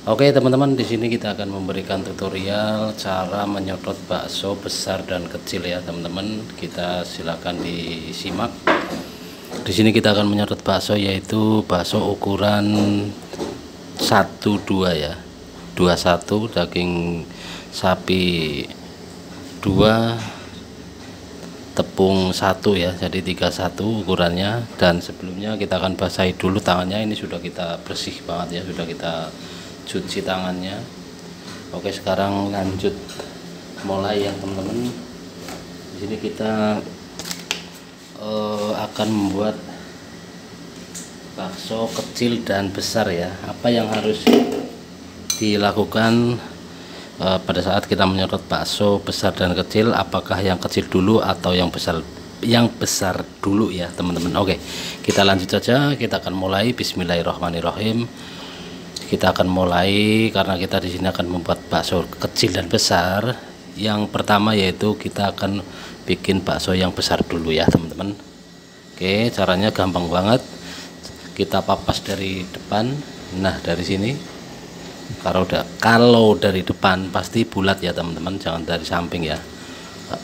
Oke teman-teman, di sini kita akan memberikan tutorial cara menyodot bakso besar dan kecil ya teman-teman. Kita silakan disimak. Di sini kita akan menyodot bakso, yaitu bakso ukuran 12 ya. 21 daging sapi 2, tepung 1 ya. Jadi 31 ukurannya, dan sebelumnya kita akan basahi dulu tangannya. Ini sudah kita bersih banget ya, sudah kita cuci tangannya. Oke, sekarang lanjut mulai ya teman-teman. Di sini kita akan membuat bakso kecil dan besar ya. Apa yang harus dilakukan pada saat kita menyodot bakso besar dan kecil? Apakah yang kecil dulu atau yang besar dulu ya teman-teman? Oke, kita lanjut saja. Kita akan mulai. Bismillahirrahmanirrahim. Kita akan mulai karena kita di sini akan membuat bakso kecil dan besar. Yang pertama yaitu kita akan bikin bakso yang besar dulu ya teman-teman. Oke, caranya gampang banget. Kita papas dari depan. Nah, dari sini. Kalau dari depan pasti bulat ya teman-teman, jangan dari samping ya.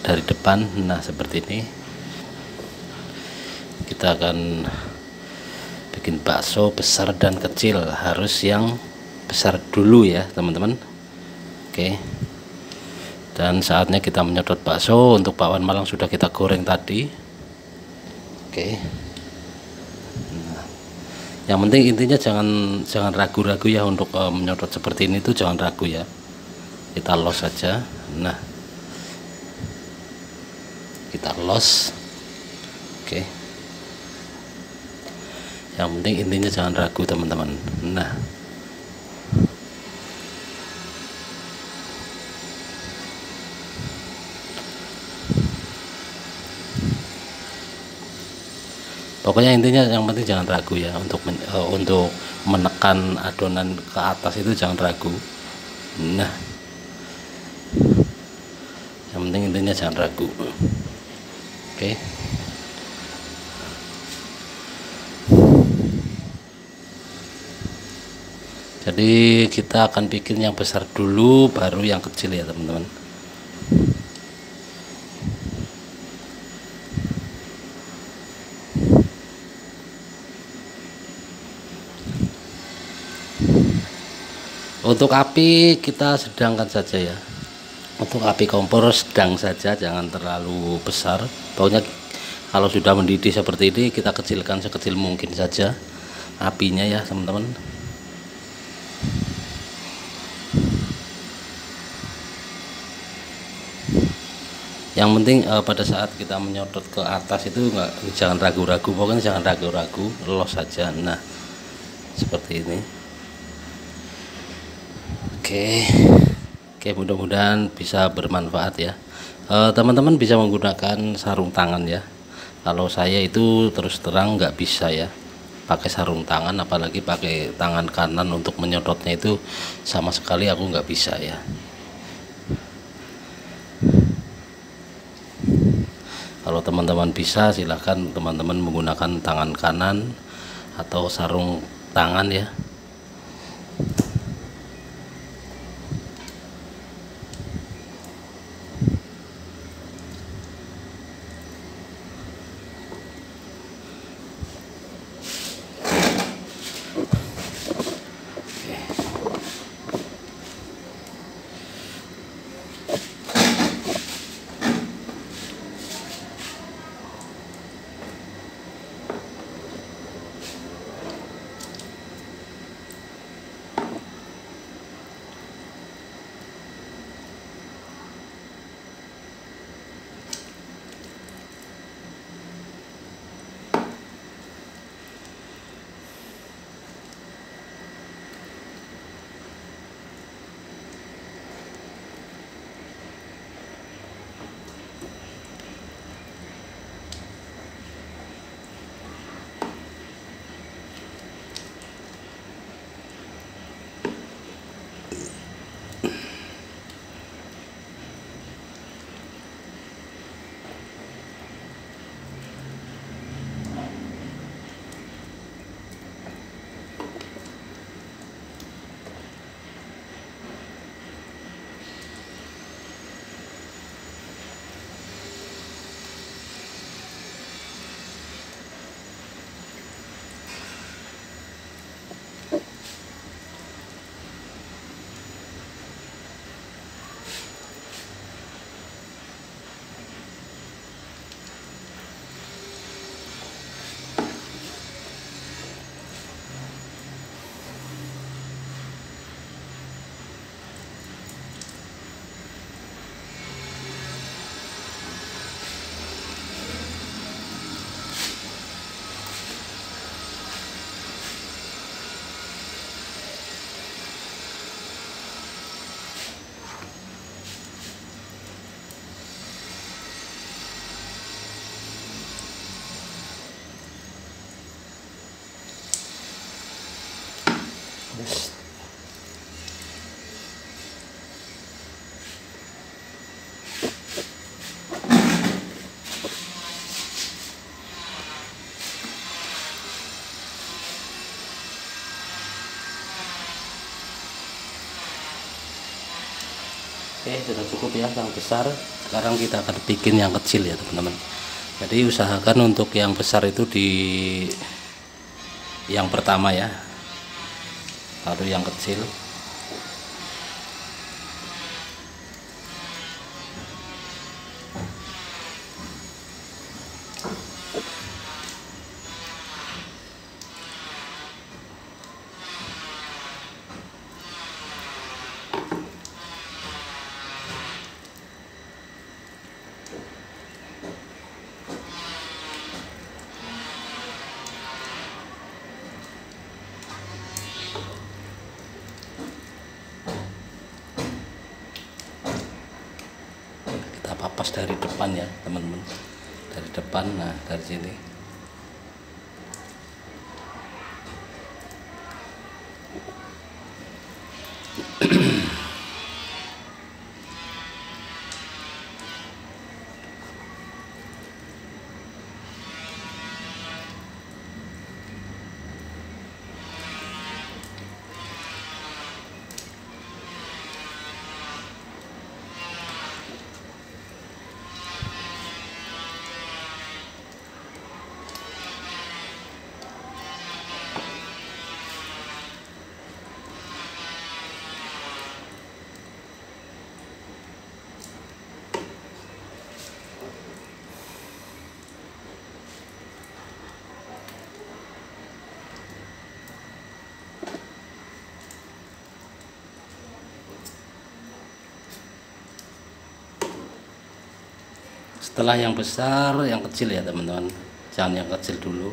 Dari depan. Nah, seperti ini. Kita akan bikin bakso besar dan kecil, harus yang besar dulu ya teman-teman. Oke, dan saatnya kita menyodot bakso. Untuk bakwan Malang sudah kita goreng tadi. Oke, nah, yang penting intinya jangan ragu-ragu ya untuk menyodot seperti ini tuh, jangan ragu ya, kita los saja. Nah, kita los. Oke, yang penting intinya jangan ragu teman-teman. Nah, pokoknya intinya yang penting jangan ragu ya untuk menekan adonan ke atas itu, jangan ragu. Nah, yang penting intinya jangan ragu. Oke, jadi kita akan bikin yang besar dulu baru yang kecil ya teman-teman. Untuk api kita sedangkan saja ya. Untuk api kompor sedang saja, jangan terlalu besar. Pokoknya kalau sudah mendidih seperti ini, kita kecilkan sekecil mungkin saja apinya ya teman-teman. Yang penting pada saat kita menyodot ke atas itu jangan ragu-ragu, pokoknya jangan ragu-ragu, los saja. Nah, seperti ini. Oke, mudah-mudahan bisa bermanfaat ya. Teman-teman bisa menggunakan sarung tangan ya. Kalau saya itu terus terang nggak bisa ya pakai sarung tangan, apalagi pakai tangan kanan untuk menyodotnya, itu sama sekali aku nggak bisa ya. Kalau teman-teman bisa, silahkan teman-teman menggunakan tangan kanan atau sarung tangan ya. Oke, sudah cukup ya yang besar. Sekarang kita akan bikin yang kecil ya teman-teman. Jadi usahakan untuk yang besar itu di yang pertama ya, lalu yang kecil. Kita papas dari depan ya teman-teman, dari depan. Nah dari sini setelah yang besar yang kecil ya teman-teman, jangan yang kecil dulu.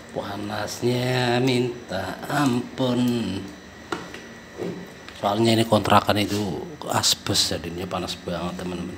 Panasnya minta ampun. Soalnya ini kontrakan itu asbes, jadinya panas banget teman-teman.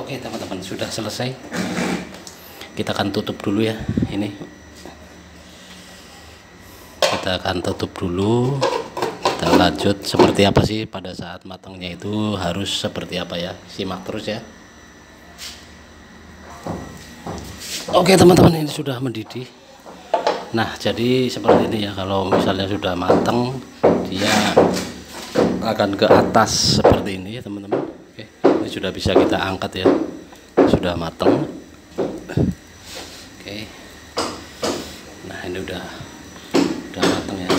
Oke teman-teman, sudah selesai. Kita akan tutup dulu ya. Ini kita akan tutup dulu. Kita lanjut seperti apa sih pada saat matangnya itu harus seperti apa ya. Simak terus ya. Oke teman-teman, ini sudah mendidih. Nah jadi seperti ini ya, kalau misalnya sudah matang dia akan ke atas seperti ini ya teman-teman. Oke, ini sudah bisa kita angkat ya, sudah matang. Oke, nah ini udah matang ya.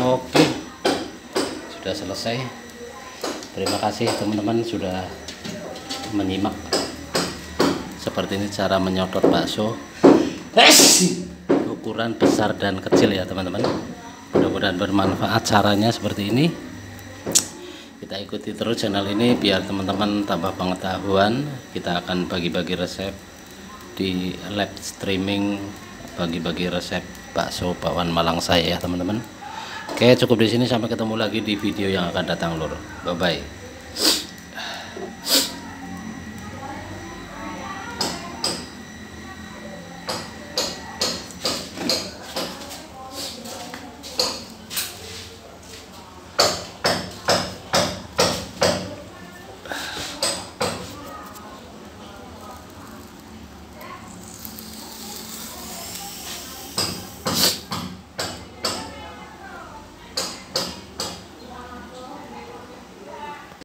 Oke, sudah selesai. Terima kasih teman-teman sudah menyimak. Seperti ini cara menyodot bakso ukuran besar dan kecil ya teman-teman. Mudah-mudahan bermanfaat caranya seperti ini. Kita ikuti terus channel ini biar teman-teman tambah pengetahuan. Kita akan bagi-bagi resep di live streaming, bagi-bagi resep bakso bakwan Malang saya ya teman-teman. Oke, cukup di sini, sampai ketemu lagi di video yang akan datang lur. Bye bye.